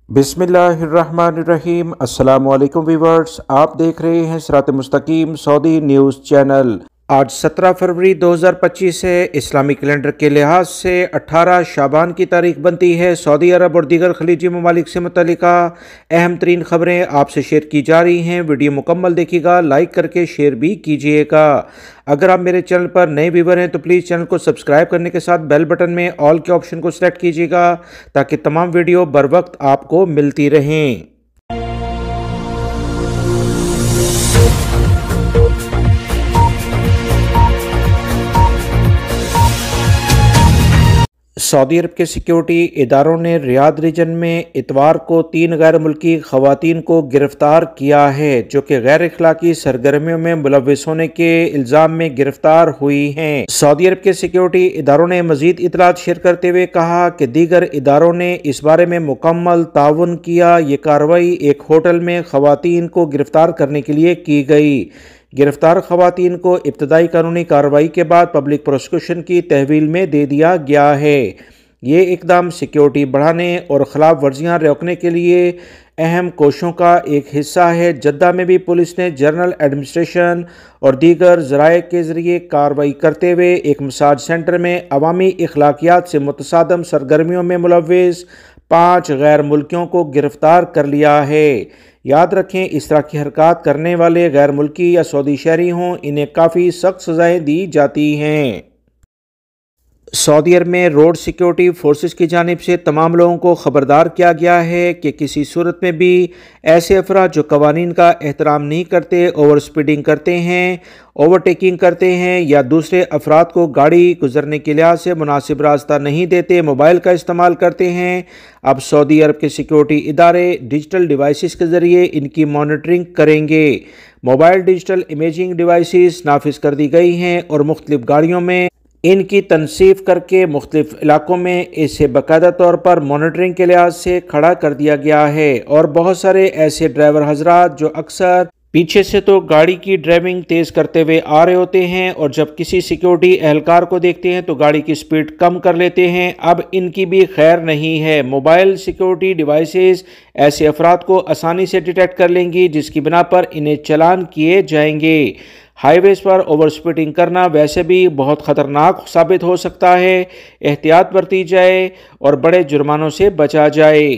बिस्मिल्लाहिर्रहमानिर्रहीम। अस्सलामुअलैकुम व्यूअर्स, आप देख रहे हैं सिरात मुस्तकीम सऊदी न्यूज़ चैनल। आज 17 फरवरी 2025 है। इस्लामी कैलेंडर के लिहाज से 18 शाबान की तारीख बनती है। सऊदी अरब और दीगर खलीजी ममालिक से मुतल्लिका अहम तरीन खबरें आपसे शेयर की जा रही हैं। वीडियो मुकम्मल देखिएगा, लाइक करके शेयर भी कीजिएगा। अगर आप मेरे चैनल पर नए व्यूवर हैं तो प्लीज़ चैनल को सब्सक्राइब करने के साथ बेल बटन में ऑल के ऑप्शन को सिलेक्ट कीजिएगा ताकि तमाम वीडियो बर वक्त आपको मिलती रहें। सऊदी अरब के सिक्योरिटी इदारों ने रियाद रीजन में इतवार को 3 गैर मुल्की खवातीन को गिरफ्तार किया है जो कि गैर इखलाकी सरगर्मियों में मुलव्विस होने के इल्ज़ाम में गिरफ्तार हुई हैं। सऊदी अरब के सिक्योरिटी इदारों ने मज़ीद इतलात शेयर करते हुए कहा कि दीगर इदारों ने इस बारे में मुकम्मल ताउन किया। ये कार्रवाई एक होटल में खवातीन को गिरफ्तार करने के लिए की गई। गिरफ्तार खवातीन को इब्तदाई कानूनी कार्रवाई के बाद पब्लिक प्रोसिक्यूशन की तहवील में दे दिया गया है। ये इकदाम सिक्योरिटी बढ़ाने और खिलाफ वर्जियाँ रोकने के लिए अहम कोशिशों का एक हिस्सा है। जद्दा में भी पुलिस ने जनरल एडमिनिस्ट्रेशन और दीगर ज़राए के ज़रिए कार्रवाई करते हुए एक मसाज सेंटर में अवामी इखलाकियात से मुतसादम सरगर्मियों में मुलव्विस 5 गैर मुल्कियों को गिरफ्तार कर लिया है। याद रखें, इस तरह की हरकत करने वाले गैर मुल्की या सऊदी शहरी हों, इन्हें काफ़ी सख्त सज़ाएँ दी जाती हैं। सऊदी अरब में रोड सिक्योरिटी फोर्सेस की जानिब से तमाम लोगों को ख़बरदार किया गया है कि किसी सूरत में भी ऐसे अफराद जो कवानीन का एहतराम नहीं करते, ओवर स्पीडिंग करते हैं, ओवरटेकिंग करते हैं या दूसरे अफराद को गाड़ी गुजरने के लिहाज से मुनासिब रास्ता नहीं देते, मोबाइल का इस्तेमाल करते हैं, अब सऊदी अरब के सिक्योरिटी इदारे डिजिटल डिवाइसेस के ज़रिए इनकी मॉनिटरिंग करेंगे। मोबाइल डिजिटल इमेजिंग डिवाइसेस नाफिज कर दी गई हैं और मुख्तलिफ गाड़ियों में इनकी तनसीफ करके मुख्तलिफ इलाकों में इसे बाकायदा तौर पर मॉनिटरिंग के लिहाज से खड़ा कर दिया गया है। और बहुत सारे ऐसे ड्राइवर हजरात जो अक्सर पीछे से तो गाड़ी की ड्राइविंग तेज़ करते हुए आ रहे होते हैं और जब किसी सिक्योरिटी एहलकार को देखते हैं तो गाड़ी की स्पीड कम कर लेते हैं, अब इनकी भी खैर नहीं है। मोबाइल सिक्योरिटी डिवाइसेस ऐसे अफराद को आसानी से डिटेक्ट कर लेंगी जिसकी बिना पर इन्हें चालान किए जाएंगे। हाईवेज पर ओवर स्पीडिंग करना वैसे भी बहुत ख़तरनाक साबित हो सकता है। एहतियात बरती जाए और बड़े जुर्मानों से बचा जाए।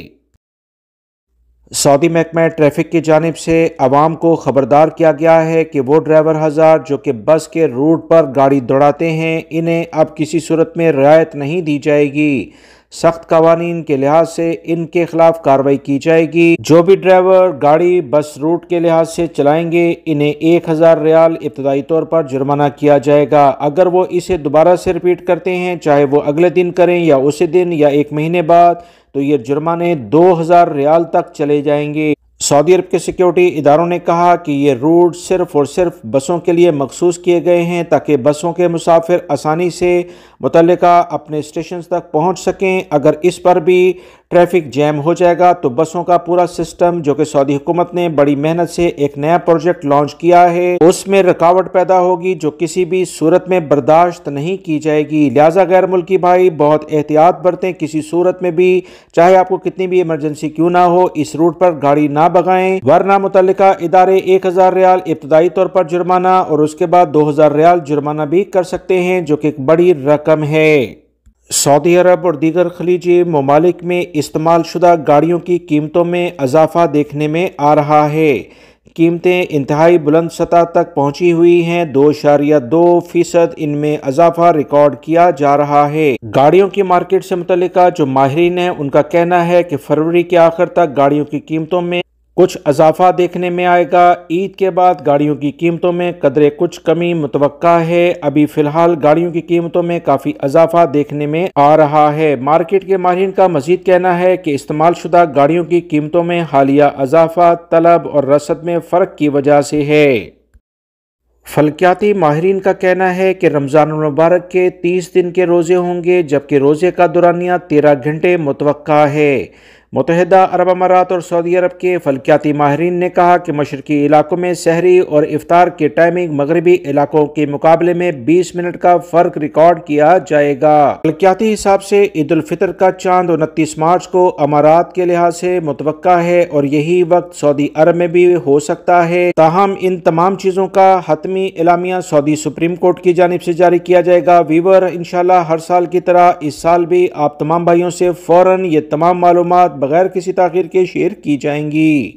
सऊदी महकमा ट्रैफिक की जानिब से आवाम को ख़बरदार किया गया है कि वो ड्राइवर हज़ार जो कि बस के रूट पर गाड़ी दौड़ाते हैं, इन्हें अब किसी सूरत में रियायत नहीं दी जाएगी। सख्त कवानीन के लिहाज से इनके खिलाफ कार्रवाई की जाएगी। जो भी ड्राइवर गाड़ी बस रूट के लिहाज से चलाएंगे इन्हें 1000 रियाल इब्तदाई तौर पर जुर्माना किया जाएगा। अगर वो इसे दोबारा से रिपीट करते हैं, चाहे वो अगले दिन करें या उसी दिन या 1 महीने बाद, तो ये जुर्माने 2000 रियाल तक चले जाएंगे। सऊदी अरब के सिक्योरिटी इदारों ने कहा कि ये रूट सिर्फ और सिर्फ बसों के लिए मखसूस किए गए हैं ताकि बसों के मुसाफिर आसानी से मुतल्लिका अपने स्टेशन तक पहुंच सकें। अगर इस पर भी ट्रैफिक जैम हो जाएगा तो बसों का पूरा सिस्टम जो कि सऊदी हुकूमत ने बड़ी मेहनत से एक नया प्रोजेक्ट लॉन्च किया है, उसमें रुकावट पैदा होगी जो किसी भी सूरत में बर्दाश्त नहीं की जाएगी। लिहाजा गैर मुल्की भाई बहुत एहतियात बरतें। किसी सूरत में भी, चाहे आपको कितनी भी इमरजेंसी क्यों ना हो, इस रूट पर गाड़ी ना भगाएं, वरना मुतल्लिका इदारे 1000 रियाल इब्तदाई तौर पर जुर्माना और उसके बाद 2000 रियाल जुर्माना भी कर सकते हैं जो कि एक बड़ी रकम है। सऊदी अरब और दीगर खलीजी ममालिक में इस्तेमाल शुदा गाड़ियों की कीमतों में इजाफा देखने में आ रहा है। कीमतें इंतहाई बुलंद सतह तक पहुंची हुई हैं। 2.2% इनमें इजाफा रिकॉर्ड किया जा रहा है। गाड़ियों की मार्केट से मुतल्लिका जो माहिरीन हैं उनका कहना है कि फरवरी के आखिर तक गाड़ियों की कीमतों में कुछ इजाफा देखने में आएगा। ईद के बाद गाड़ियों की कीमतों में कदरे कुछ कमी मुतवक्का है। अभी फ़िलहाल गाड़ियों की कीमतों में काफ़ी इजाफा देखने में आ रहा है। मार्केट के माहिरीन का मज़ीद कहना है कि इस्तेमाल शुदा गाड़ियों की कीमतों में हालिया इजाफा तलब और रसद में फ़र्क की वजह से है। फलकियाती माहिरीन का कहना है कि रमज़ान मुबारक के 30 दिन के रोज़े होंगे जबकि रोज़े का दौरानिया 13 घंटे मुतवक्का है। متحدہ عرب امارات اور سعودی عرب کے فلکیاتی ماہرین نے کہا کہ مشرقی علاقوں میں سحری اور افطار کی ٹائمنگ مغربی علاقوں کے مقابلے میں 20 منٹ کا فرق ریکارڈ کیا جائے گا۔ فلکیاتی حساب سے عید الفطر کا چاند 29 مارچ کو امارات کے لحاظ سے متوقع ہے اور یہی وقت سعودی عرب میں بھی ہو سکتا ہے، تاہم ان تمام چیزوں کا حتمی اعلامیہ سعودی سپریم کورٹ کی جانب سے جاری کیا جائے گا۔ ویور، انشاءاللہ ہر سال کی طرح اس سال بھی آپ تمام بھائیوں سے فوراً یہ تمام معلومات بغیر کسی تاخیر کے شیئر کی جائیں گی۔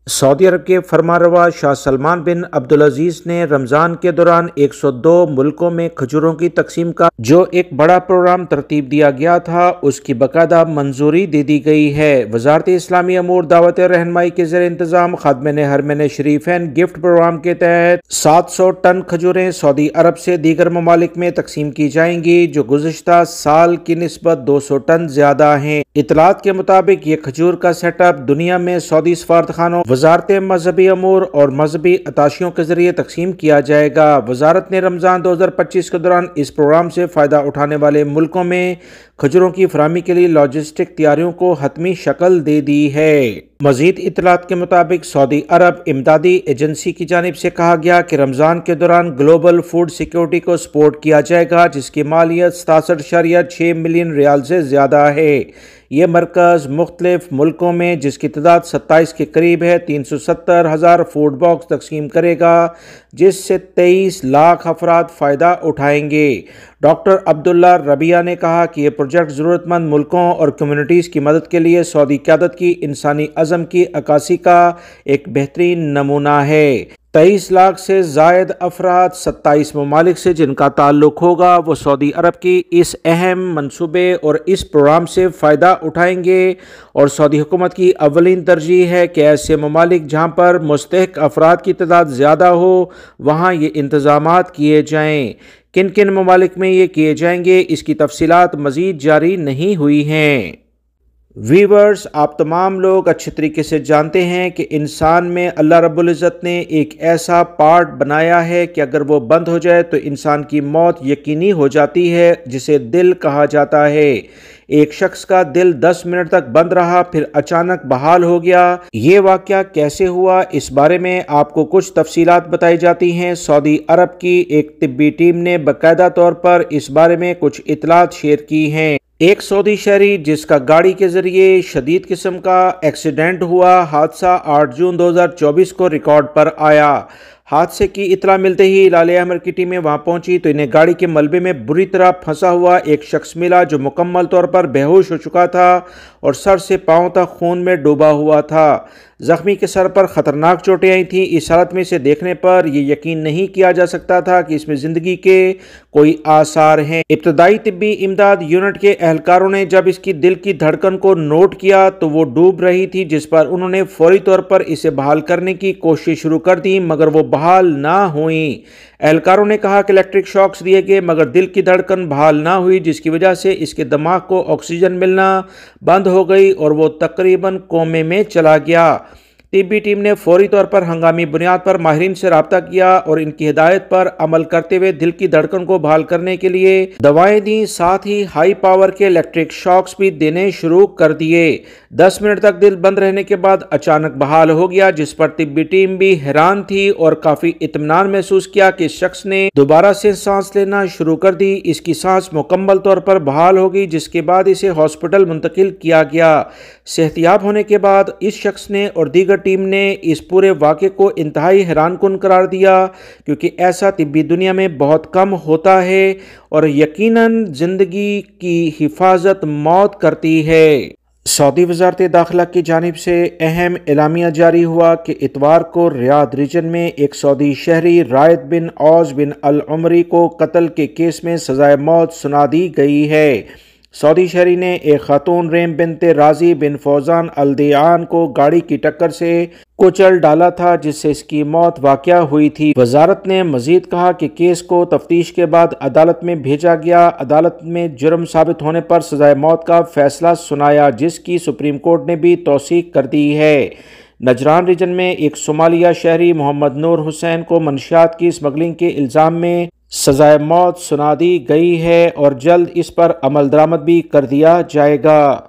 سعودی عرب کے فرمانروا شاہ سلمان بن عبدالعزیز نے رمضان کے دوران 102 ملکوں میں کھجوروں کی تقسیم کا جو ایک بڑا پروگرام ترتیب دیا گیا تھا، اس کی باقاعدہ منظوری دے دی گئی ہے۔ وزارت اسلامی امور دعوت رہنمائی کے زیر انتظام خادمین حرمین شریفین گفٹ پروگرام کے تحت 700 ٹن کھجوریں سعودی عرب سے دیگر ممالک میں تقسیم کی جائیں گی، جو گزشتہ سال کی نسبت 200 ٹن زیادہ ہیں۔ اطلاعات کے مطابق یہ کھجور کا سیٹ اپ دنیا میں سعودی سفارتخانوں، وزارت مذہبی امور اور مذہبی عطاشیوں کے ذریعے تقسیم کیا جائے گا۔ وزارت نے رمضان 2025 کے دوران اس پروگرام سے فائدہ اٹھانے والے ملکوں میں کھجوروں کی فراہمی کے لیے لاجسٹک تیاریوں کو حتمی شکل دے دی ہے۔ مزید اطلاعات کے مطابق سعودی عرب امدادی ایجنسی کی جانب سے کہا گیا کہ رمضان کے دوران گلوبل فوڈ سیکیورٹی کو سپورٹ کیا جائے گا، جس کی مالیت 67.6 ملین ریال سے زیادہ ہے۔ یہ مرکز مختلف ملکوں میں، جس کی تعداد 27 کے قریب ہے، 370,000 فوڈ باکس تقسیم کرے گا، جس سے 23 لاکھ افراد فائدہ اٹھائیں گے۔ ڈاکٹر عبداللہ ربیہ نے کہا کہ یہ پروجیکٹ ضرورت مند ملکوں اور کمیونٹیز کی مدد کے لیے سعودی قیادت کی انسانی عزم کی عکاسی کا ایک بہترین نمونہ ہے۔ 23 لاکھ سے زائد افراد 27 ممالک سے جن کا تعلق ہوگا، وہ سعودی عرب کی اس اہم منصوبے اور اس پروگرام سے فائدہ اٹھائیں گے، اور سعودی حکومت کی اولین ترجیح ہے کہ ایسے ممالک جہاں پر مستحق افراد کی تعداد زیادہ ہو، وہاں یہ انتظامات کیے جائیں۔ کن کن ممالک میں یہ کیے جائیں گے، اس کی تفصیلات مزید جاری نہیں ہوئی ہیں۔ ویورز، آپ تمام لوگ اچھے طریقے سے جانتے ہیں کہ انسان میں اللہ رب العزت نے ایک ایسا پارٹ بنایا ہے کہ اگر وہ بند ہو جائے تو انسان کی موت یقینی ہو جاتی ہے، جسے دل کہا جاتا ہے۔ ایک شخص کا دل 10 منٹ تک بند رہا، پھر اچانک بحال ہو گیا۔ یہ واقعہ کیسے ہوا، اس بارے میں آپ کو کچھ تفصیلات بتائی جاتی ہیں۔ سعودی عرب کی ایک طبی ٹیم نے باقاعدہ طور پر اس بارے میں کچھ اطلاعات شیئر کی ہیں۔ ایک سعودی شہری جس کا گاڑی کے ذریعے شدید قسم کا ایکسیڈنٹ ہوا، حادثہ 8 جون 2024 کو ریکارڈ پر آیا۔ حادثے کی اطلاع ملتے ہی لالیہ امر کی ٹیمیں وہاں پہنچی تو انہیں گاڑی کے ملبے میں بری طرح پھنسا ہوا ایک شخص ملا، جو مکمل طور پر بے ہوش ہو چکا تھا اور سر سے پاؤں تک خون میں ڈوبا ہوا تھا۔ زخمی کے سر پر خطرناک چوٹیں آئی تھیں۔ اس حالت میں اسے دیکھنے پر یہ یقین نہیں کیا جا سکتا تھا کہ اس میں زندگی کے کوئی آثار ہیں۔ ابتدائی طبی امداد یونٹ کے اہلکاروں نے جب اس کی دل کی دھڑکن کو نوٹ کیا تو وہ ڈوب رہی تھی، جس پر انہوں نے فوری طور پر اسے بحال کرنے کی کوشش شروع کر دی، مگر وہ بحال نہ ہوئیں۔ اہلکاروں نے کہا کہ الیکٹرک شاکس دیے گئے، مگر دل کی دھڑکن بحال نہ ہوئی، جس کی وجہ سے اس کے دماغ کو آکسیجن ملنا بند ہو گئی اور وہ تقریباً کومے میں چلا گیا۔ طبی ٹیم نے فوری طور پر ہنگامی بنیاد پر ماہرین سے رابطہ کیا اور ان کی ہدایت پر عمل کرتے ہوئے دل کی دھڑکن کو بحال کرنے کے لیے دوائیں دیں، ساتھ ہی ہائی پاور کے الیکٹرک شاکس بھی دینے شروع کر دیے۔ 10 منٹ تک دل بند رہنے کے بعد اچانک بحال ہو گیا، جس پر طبی ٹیم بھی حیران تھی اور کافی اطمینان محسوس کیا کہ اس شخص نے دوبارہ سے سانس لینا شروع کر دی۔ اس کی سانس مکمل طور پر بحال ہو گئی، جس کے بعد اسے ہاسپٹل منتقل کیا گیا۔ صحتیاب ہونے کے بعد اس شخص نے اور دیگر ٹیم نے اس پورے واقعے کو انتہائی حیران کن قرار دیا، کیونکہ ایسا طبی دنیا میں بہت کم ہوتا ہے اور یقیناً زندگی کی حفاظت موت کرتی ہے۔ سعودی وزارت داخلہ کی جانب سے اہم اعلامیہ جاری ہوا کہ اتوار کو ریاض ریجن میں ایک سعودی شہری رائد بن عوض بن العمری کو قتل کے کیس میں سزائے موت سنا دی گئی ہے۔ سعودی شہری نے ایک خاتون ریم بنت رازی بن فوزان الدیان کو گاڑی کی ٹکر سے کچل ڈالا تھا، جس سے اس کی موت واقع ہوئی تھی۔ وزارت نے مزید کہا کہ کیس کو تفتیش کے بعد عدالت میں بھیجا گیا۔ عدالت میں جرم ثابت ہونے پر سزائے موت کا فیصلہ سنایا، جس کی سپریم کورٹ نے بھی توثیق کر دی ہے۔ نجران ریجن میں ایک صومالیہ شہری محمد نور حسین کو منشیات کی اسمگلنگ کے الزام میں سزائے موت سنا دی گئی ہے اور جلد اس پر عمل درآمد بھی کر دیا جائے گا۔